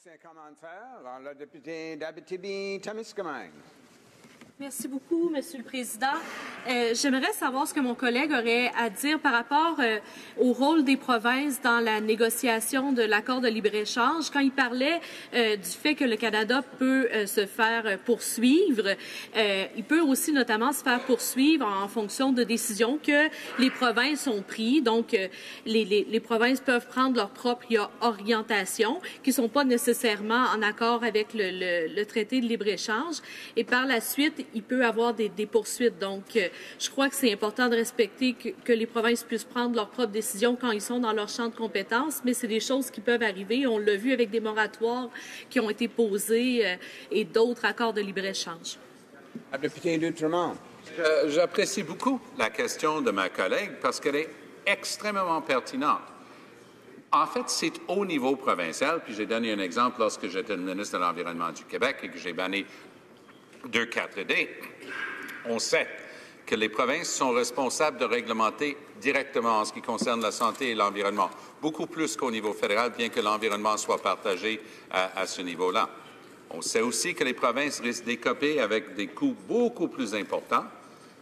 C'est un commentaire. Alors, le député d'Abitibi-Témiscamingue. Merci beaucoup, Monsieur le Président. J'aimerais savoir ce que mon collègue aurait à dire par rapport au rôle des provinces dans la négociation de l'accord de libre-échange. Quand il parlait du fait que le Canada peut se faire poursuivre, il peut aussi notamment se faire poursuivre en fonction de décisions que les provinces ont prises. Donc, les provinces peuvent prendre leur propre orientation, qui ne sont pas nécessairement en accord avec le traité de libre-échange. Et par la suite, il peut y avoir des poursuites. Donc, je crois que c'est important de respecter que les provinces puissent prendre leurs propres décisions quand ils sont dans leur champ de compétences, mais c'est des choses qui peuvent arriver. On l'a vu avec des moratoires qui ont été posés et d'autres accords de libre-échange. Le député d'Outremont. J'apprécie beaucoup la question de ma collègue parce qu'elle est extrêmement pertinente. En fait, c'est au niveau provincial, puis j'ai donné un exemple lorsque j'étais le ministre de l'Environnement du Québec et que j'ai banni 2,4D. On sait que les provinces sont responsables de réglementer directement en ce qui concerne la santé et l'environnement, beaucoup plus qu'au niveau fédéral, bien que l'environnement soit partagé à ce niveau-là. On sait aussi que les provinces risquent d'écoper avec des coûts beaucoup plus importants,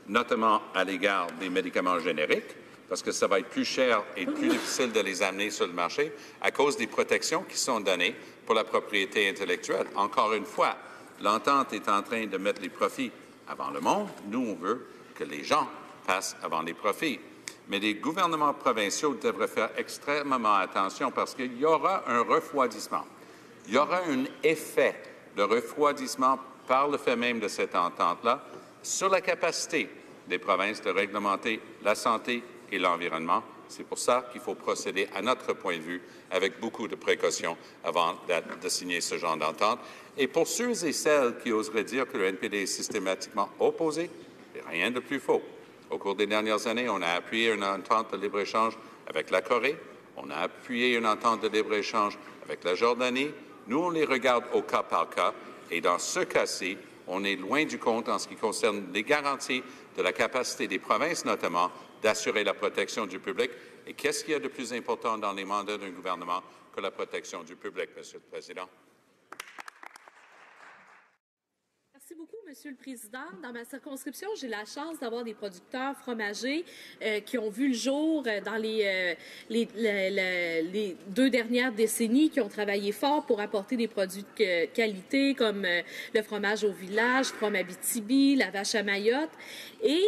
notamment à l'égard des médicaments génériques, parce que ça va être plus cher et plus difficile de les amener sur le marché à cause des protections qui sont données pour la propriété intellectuelle. Encore une fois, l'entente est en train de mettre les profits avant le monde. Nous, on veut que les gens passent avant les profits. Mais les gouvernements provinciaux devraient faire extrêmement attention parce qu'il y aura un refroidissement. Il y aura un effet de refroidissement par le fait même de cette entente-là sur la capacité des provinces de réglementer la santé et l'environnement. C'est pour ça qu'il faut procéder, à notre point de vue, avec beaucoup de précautions avant de signer ce genre d'entente. Et pour ceux et celles qui oseraient dire que le NPD est systématiquement opposé, c'est rien de plus faux. Au cours des dernières années, on a appuyé une entente de libre-échange avec la Corée, on a appuyé une entente de libre-échange avec la Jordanie. Nous, on les regarde au cas par cas, et dans ce cas-ci, on est loin du compte en ce qui concerne les garanties de la capacité des provinces, notamment, d'assurer la protection du public. Et qu'est-ce qu'il y a de plus important dans les mandats d'un gouvernement que la protection du public, Monsieur le Président? Merci beaucoup, Monsieur le Président. Dans ma circonscription, j'ai la chance d'avoir des producteurs fromagers qui ont vu le jour dans les 2 dernières décennies, qui ont travaillé fort pour apporter des produits de qualité comme le fromage au village, From Abitibi, la vache à Mayotte. Et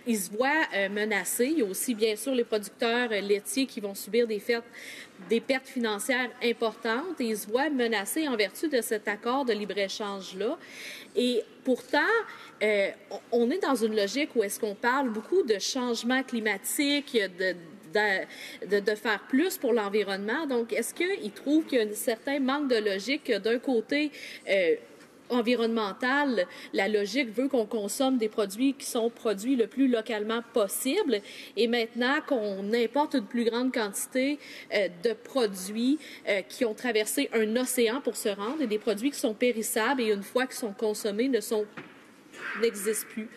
ils se voient menacés. Il y a aussi, bien sûr, les producteurs laitiers qui vont subir des pertes financières importantes et ils se voient menacés en vertu de cet accord de libre-échange-là. Et pourtant, on est dans une logique où est-ce qu'on parle beaucoup de changement climatique, de faire plus pour l'environnement. Donc, est-ce qu'ils trouvent qu'il y a un certain manque de logique d'un côté environnemental, la logique veut qu'on consomme des produits qui sont produits le plus localement possible et maintenant qu'on importe une plus grande quantité de produits qui ont traversé un océan pour se rendre et des produits qui sont périssables et une fois qu'ils sont consommés n'existent plus.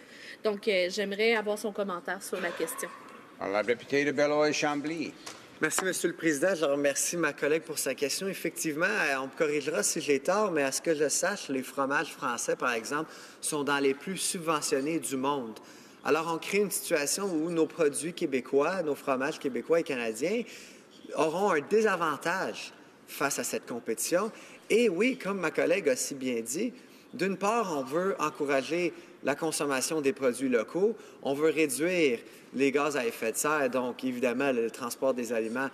Donc, j'aimerais avoir son commentaire sur la question. Alors, la députée de Beloeil-Chambly. Merci, Monsieur le Président. Je remercie ma collègue pour sa question. Effectivement, on me corrigera si j'ai tort, mais à ce que je sache, les fromages français, par exemple, sont dans les plus subventionnés du monde. Alors, on crée une situation où nos produits québécois, nos fromages québécois et canadiens auront un désavantage face à cette compétition. Et oui, comme ma collègue a si bien dit, d'une part, on veut encourager la consommation des produits locaux, on veut réduire les gaz à effet de serre, donc évidemment le transport des aliments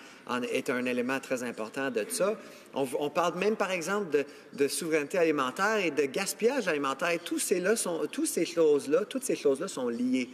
est un élément très important de ça. On parle même par exemple de souveraineté alimentaire et de gaspillage alimentaire. Toutes ces choses-là sont liées.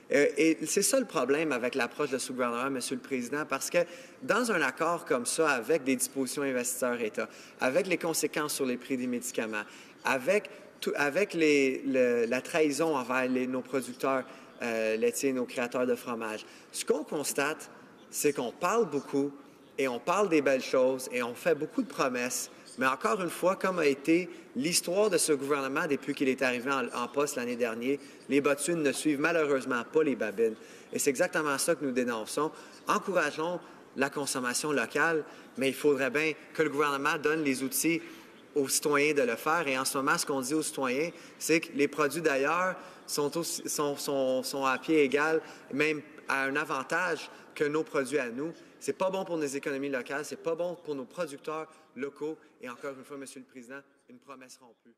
Et c'est ça le problème avec l'approche de ce gouvernement, Monsieur le Président, parce que dans un accord comme ça, avec des dispositions investisseurs-État, avec les conséquences sur les prix des médicaments, avec la trahison envers nos producteurs laitiers, nos créateurs de fromage, ce qu'on constate, c'est qu'on parle beaucoup et on parle des belles choses et on fait beaucoup de promesses. Mais encore une fois, comme a été l'histoire de ce gouvernement depuis qu'il est arrivé en poste l'année dernière, les bottines ne suivent malheureusement pas les babines. Et c'est exactement ça que nous dénonçons. Encourageons la consommation locale, mais il faudrait bien que le gouvernement donne les outils aux citoyens de le faire. Et en ce moment, ce qu'on dit aux citoyens, c'est que les produits d'ailleurs sont à pied égal, même à un avantage que nos produits à nous. C'est pas bon pour nos économies locales, c'est pas bon pour nos producteurs locaux. Et encore une fois, Monsieur le Président, une promesse rompue.